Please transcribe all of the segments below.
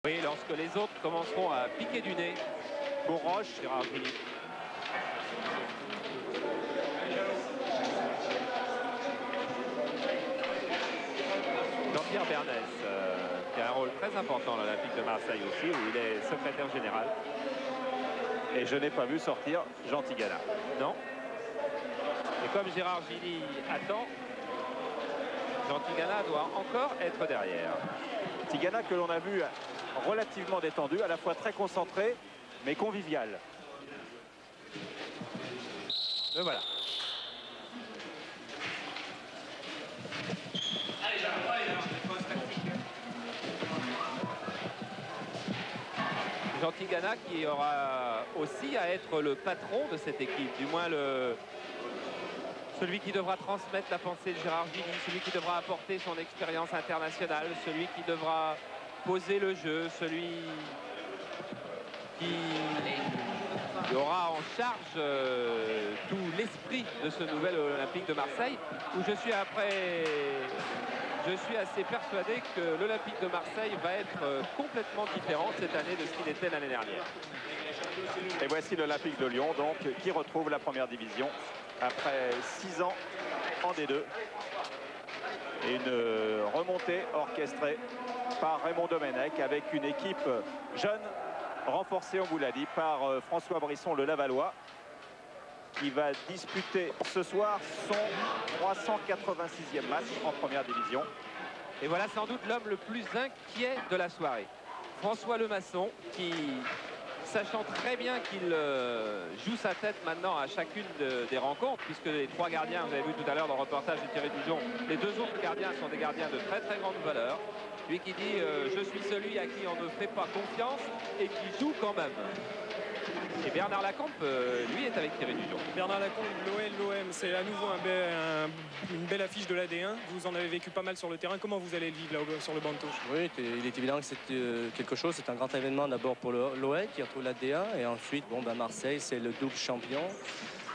Oui, lorsque les autres commenceront à piquer du nez pour Roche, Gérard Gilly. Jean-Pierre Bernès, qui a un rôle très important à l'Olympique de Marseille aussi, où il est secrétaire général. Et je n'ai pas vu sortir Jean Tigana. Non. Et comme Gérard Gilly attend, Jean Tigana doit encore être derrière. Tigana que l'on a vu relativement détendu, à la fois très concentré, mais convivial. Et voilà. Jean Tigana qui aura aussi à être le patron de cette équipe, du moins celui qui devra transmettre la pensée de Gérard Gilly, celui qui devra apporter son expérience internationale, celui qui devra poser le jeu, celui qui aura en charge tout l'esprit de ce nouvel Olympique de Marseille, où je suis assez persuadé que l'Olympique de Marseille va être complètement différent cette année de ce qu'il était l'année dernière. Et voici l'Olympique de Lyon, donc, qui retrouve la première division après 6 ans en D2. Et une remontée orchestrée par Raymond Domenech avec une équipe jeune, renforcée, on vous l'a dit, par François Brisson, le Lavallois, qui va disputer ce soir son 386e match en première division. Et voilà sans doute l'homme le plus inquiet de la soirée. François Lemasson, qui, sachant très bien qu'il joue sa tête maintenant à chacune des rencontres, puisque les 3 gardiens, vous avez vu tout à l'heure dans le reportage de Thierry Dujon, les 2 autres gardiens sont des gardiens de très très grande valeur. Lui qui dit je suis celui à qui on ne fait pas confiance et qui joue quand même. Et Bernard Lacombe, lui, est avec Thierry Dujon. Bernard Lacombe, l'OM, c'est à nouveau une belle affiche de la D1. Vous en avez vécu pas mal sur le terrain. Comment vous allez le vivre là sur le banc de touche? Oui, il est évident que c'est quelque chose. C'est un grand événement d'abord pour l'OM qui retrouve la D1. Et ensuite, bon, Marseille, c'est le double champion.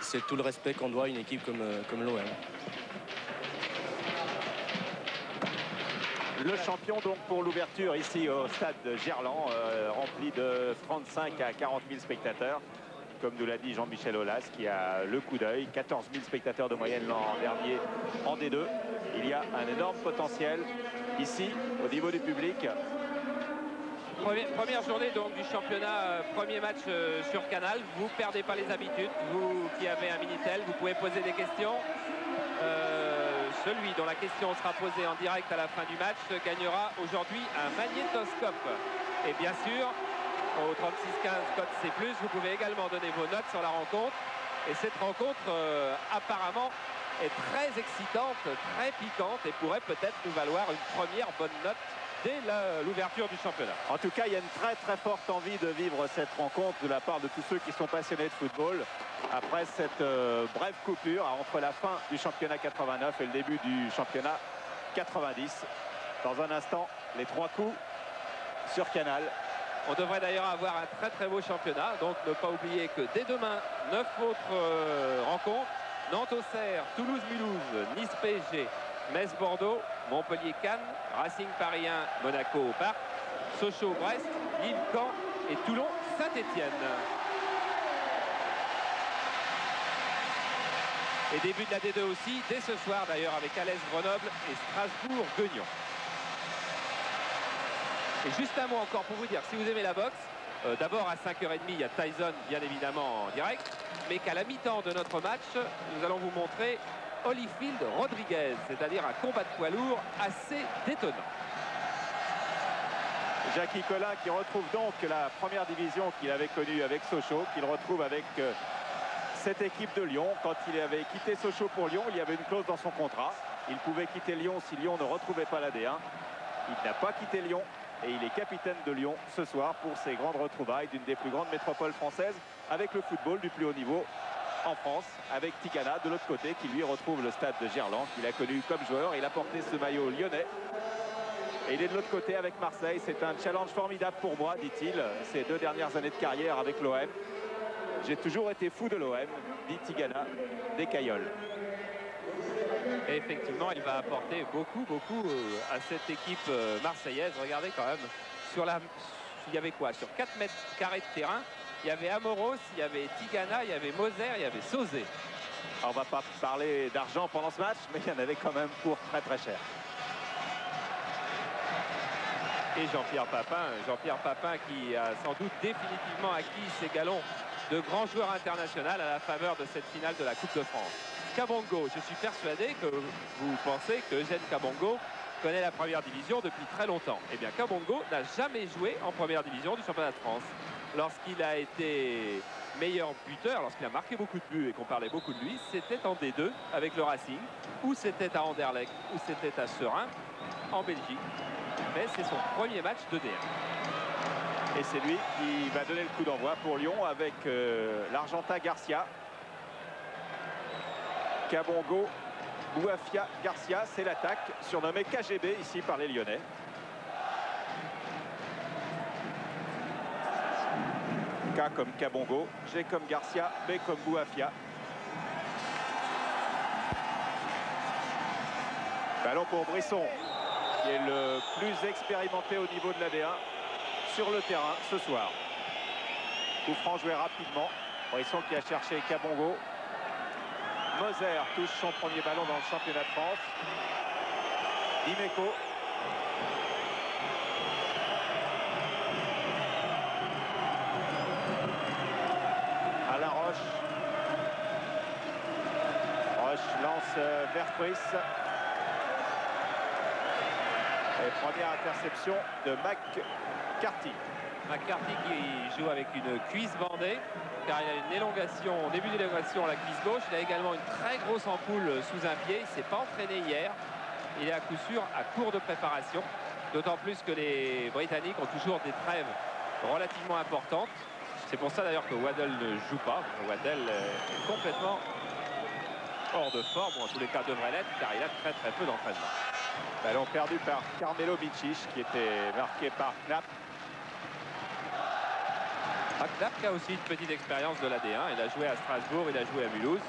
C'est tout le respect qu'on doit à une équipe comme l'OM. Le champion donc pour l'ouverture ici au stade de Gerland, rempli de 35 à 40 000 spectateurs. Comme nous l'a dit Jean-Michel Aulas, qui a le coup d'œil, 14 000 spectateurs de moyenne l'an dernier en D2. Il y a un énorme potentiel ici au niveau du public. Première journée donc du championnat, premier match sur Canal. Vous ne perdez pas les habitudes, vous qui avez un Minitel, vous pouvez poser des questions. Celui dont la question sera posée en direct à la fin du match gagnera aujourd'hui un magnétoscope. Et bien sûr, au 3615 code C+, vous pouvez également donner vos notes sur la rencontre. Et cette rencontre, apparemment, est très excitante, très piquante et pourrait peut-être nous valoir une première bonne note dès l'ouverture du championnat. En tout cas, il y a une très très forte envie de vivre cette rencontre de la part de tous ceux qui sont passionnés de football. Après cette brève coupure entre la fin du championnat 89 et le début du championnat 90. Dans un instant, les 3 coups sur Canal. On devrait d'ailleurs avoir un très très beau championnat. Donc ne pas oublier que dès demain, 9 autres rencontres. Nantes-Auxerre, Toulouse-Mulhouse, Nice-PSG, Metz-Bordeaux, Montpellier-Cannes, Racing Paris 1, Monaco au Parc, Sochaux-Brest, Lille-Caen et Toulon-Saint-Étienne. Et début de la D2 aussi, dès ce soir d'ailleurs avec Alès-Grenoble et Strasbourg-Guignon. Et juste un mot encore pour vous dire, si vous aimez la boxe, d'abord à 5h30, il y a Tyson bien évidemment en direct, mais qu'à la mi-temps de notre match, nous allons vous montrer Holyfield Rodriguez, c'est-à-dire un combat de poids lourd assez détonnant. Jackie Collin qui retrouve donc la première division qu'il avait connue avec Sochaux, qu'il retrouve avec cette équipe de Lyon. Quand il avait quitté Sochaux pour Lyon, il y avait une clause dans son contrat. Il pouvait quitter Lyon si Lyon ne retrouvait pas la D1. Il n'a pas quitté Lyon et il est capitaine de Lyon ce soir pour ses grandes retrouvailles d'une des plus grandes métropoles françaises avec le football du plus haut niveau en France, avec Tigana de l'autre côté qui lui retrouve le stade de Gerland qu'il a connu comme joueur. Il a porté ce maillot lyonnais et il est de l'autre côté avec Marseille. C'est un challenge formidable pour moi, dit-il, ces 2 dernières années de carrière avec l'OM. J'ai toujours été fou de l'OM, dit Tigana, des Caillols. Et effectivement, il va apporter beaucoup à cette équipe marseillaise. Regardez quand même, il y avait quoi? Sur 4 mètres carrés de terrain, il y avait Amoros, il y avait Tigana, il y avait Moser, il y avait Sauzé. On va pas parler d'argent pendant ce match, mais il y en avait quand même pour très très cher. Et Jean-Pierre Papin qui a sans doute définitivement acquis ses galons de grand joueur international à la faveur de cette finale de la Coupe de France. Kabongo, je suis persuadé que vous pensez que Eugène Kabongo connaît la première division depuis très longtemps. Eh bien, Kabongo n'a jamais joué en première division du championnat de France. Lorsqu'il a été meilleur buteur, lorsqu'il a marqué beaucoup de buts et qu'on parlait beaucoup de lui, c'était en D2 avec le Racing, ou c'était à Anderlecht, ou c'était à Seraing, en Belgique. Mais c'est son premier match de D1. Et c'est lui qui va donner le coup d'envoi pour Lyon avec l'Argentin Garcia. Kabongo, Bouafia, Garcia, c'est l'attaque surnommée KGB ici par les Lyonnais. K comme Kabongo, G comme Garcia, B comme Bouafia. Ballon pour Brisson, qui est le plus expérimenté au niveau de la D1 sur le terrain ce soir. Coup franc joué rapidement. Brisson qui a cherché Kabongo. Moser touche son premier ballon dans le championnat de France. Dimeco. Alain Roche. Roche lance vers Cruis. Et première interception de McCarthy. McCarthy qui joue avec une cuisse bandée, car il a une élongation, au début d'élongation à la cuisse gauche. Il a également une très grosse ampoule sous un pied. Il ne s'est pas entraîné hier. Il est à coup sûr à court de préparation. D'autant plus que les Britanniques ont toujours des trêves relativement importantes. C'est pour ça d'ailleurs que Waddell ne joue pas. Waddell est complètement hors de forme, ou en tous les cas devrait l'être, car il a très très peu d'entraînement. Ballon perdu par Carmelo Bichich, qui était marqué par Knapp. Knapp qui a aussi une petite expérience de la D1. Il a joué à Strasbourg, il a joué à Mulhouse.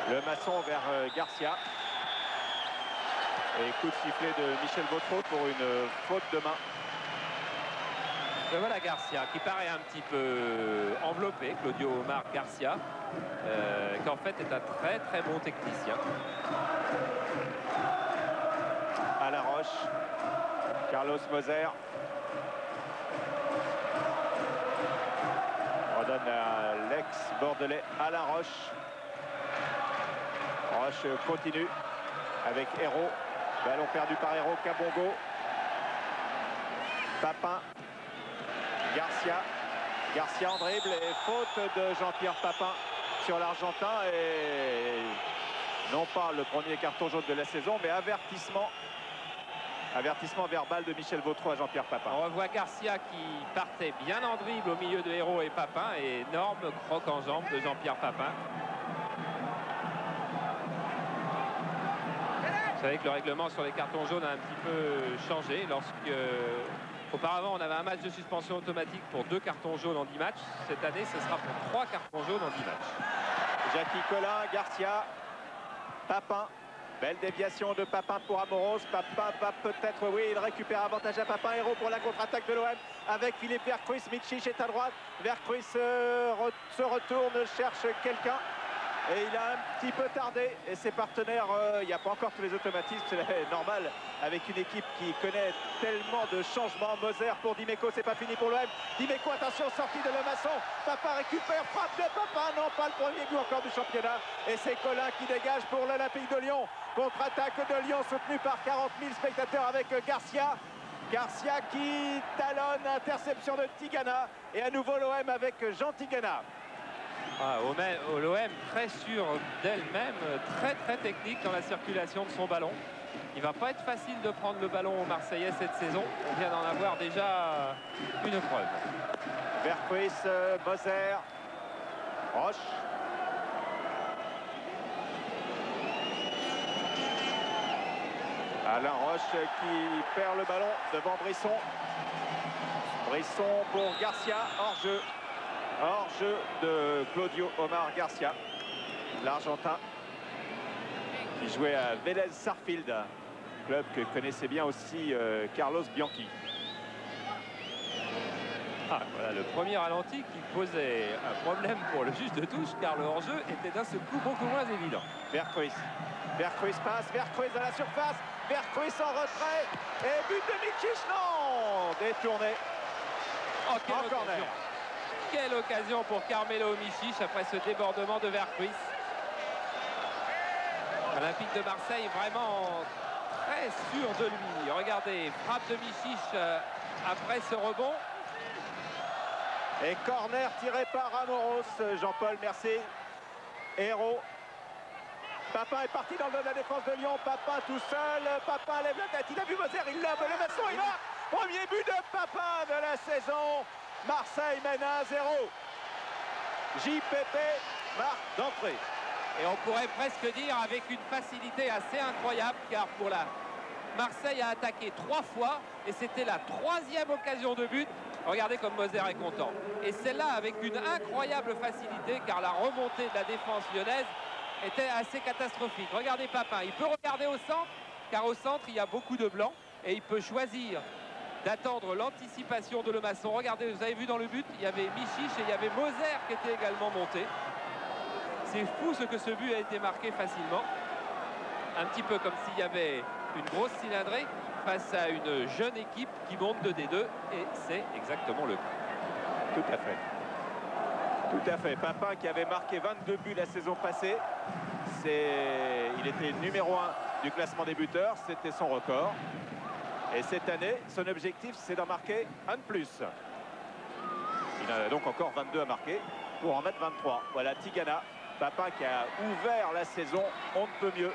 Le Masson vers Garcia. Et coup de sifflet de Michel Vautreau pour une faute de main. Et voilà Garcia qui paraît un petit peu enveloppé, Claudio Omar Garcia, qui en fait est un très très bon technicien. Alain Roche, Carlos Moser. On redonne à l'ex-bordelais Alain Roche. Roche continue avec Hérault. Ballon perdu par Hérault, Kabongo. Papin. Garcia. Garcia en dribble et faute de Jean-Pierre Papin sur l'Argentin. Et non pas le premier carton jaune de la saison, mais avertissement. Avertissement verbal de Michel Vautreau à Jean-Pierre Papin. On revoit Garcia qui partait bien en dribble au milieu de Hérault et Papin. Et énorme croc en jambe de Jean-Pierre Papin. Vous savez que le règlement sur les cartons jaunes a un petit peu changé. Auparavant, on avait un match de suspension automatique pour 2 cartons jaunes en 10 matchs. Cette année, ce sera pour 3 cartons jaunes en 10 matchs. Jackie Collin, Garcia, Papin. Belle déviation de Papin pour Amoros. Papin va peut-être, oui, il récupère avantage à Papin. Hérault pour la contre-attaque de l'OM avec Philippe Vercruis. Michich est à droite. Vercruis se retourne, cherche quelqu'un. Et il a un petit peu tardé. Et ses partenaires, il n'y a pas encore tous les automatismes. C'est normal avec une équipe qui connaît tellement de changements. Moser pour Dimeco, c'est pas fini pour l'OM. Dimeco, attention, sortie de Le Masson. Papin récupère, frappe de Papin. Non, pas le premier but encore du championnat. Et c'est Collin qui dégage pour l'Olympique de Lyon. Contre-attaque de Lyon soutenue par 40 000 spectateurs avec Garcia. Garcia qui talonne, interception de Tigana. Et à nouveau l'OM avec Jean Tigana. L'OM très sûr d'elle-même, très très technique dans la circulation de son ballon. Il va pas être facile de prendre le ballon aux Marseillais cette saison. On vient d'en avoir déjà une preuve. Vercruis, Moser, Roche. Alain Roche qui perd le ballon devant Brisson. Brisson pour Garcia, hors-jeu. Hors-jeu de Claudio Omar Garcia, l'Argentin, qui jouait à Vélez Sarsfield, club que connaissait bien aussi Carlos Bianchi. Ah, voilà le premier ralenti qui posait un problème pour le juge de touche, car le hors-jeu était d'un seul coup beaucoup moins évident. Vercruis. Vercruis passe, Vercruis à la surface, Vercruis en retrait, et but de Mikic, non, détourné. Oh, quelle occasion pour Carmelo Mikic après ce débordement de Vercruis. Olympique de Marseille vraiment très sûr de lui. Regardez, frappe de Mikic après ce rebond. Et corner tiré par Amoros, Jean-Paul, merci. Héros. Papin est parti dans le dos de la défense de Lyon. Papin tout seul. Papin lève la tête. Il a vu Moser. Il lève le maçon. Il va. Premier but de Papin de la saison. Marseille mène 1-0. JPP marque d'entrée. Et on pourrait presque dire avec une facilité assez incroyable, car pour la Marseille a attaqué 3 fois et c'était la 3e occasion de but. Regardez comme Moser est content. Et celle-là avec une incroyable facilité, car la remontée de la défense lyonnaise était assez catastrophique. Regardez Papin, il peut regarder au centre, car au centre il y a beaucoup de blancs et il peut choisir d'attendre l'anticipation de Le Maçon. Regardez, vous avez vu dans le but, il y avait Mikic et il y avait Moser qui était également monté. C'est fou ce que ce but a été marqué facilement. Un petit peu comme s'il y avait une grosse cylindrée face à une jeune équipe qui monte de D2, et c'est exactement le cas. Tout à fait. Tout à fait. Papin qui avait marqué 22 buts la saison passée. Il était numéro 1 du classement des buteurs. C'était son record. Et cette année, son objectif, c'est d'en marquer un de plus. Il en a donc encore 22 à marquer pour en mettre 23. Voilà Tigana. Papin qui a ouvert la saison, on ne peut mieux.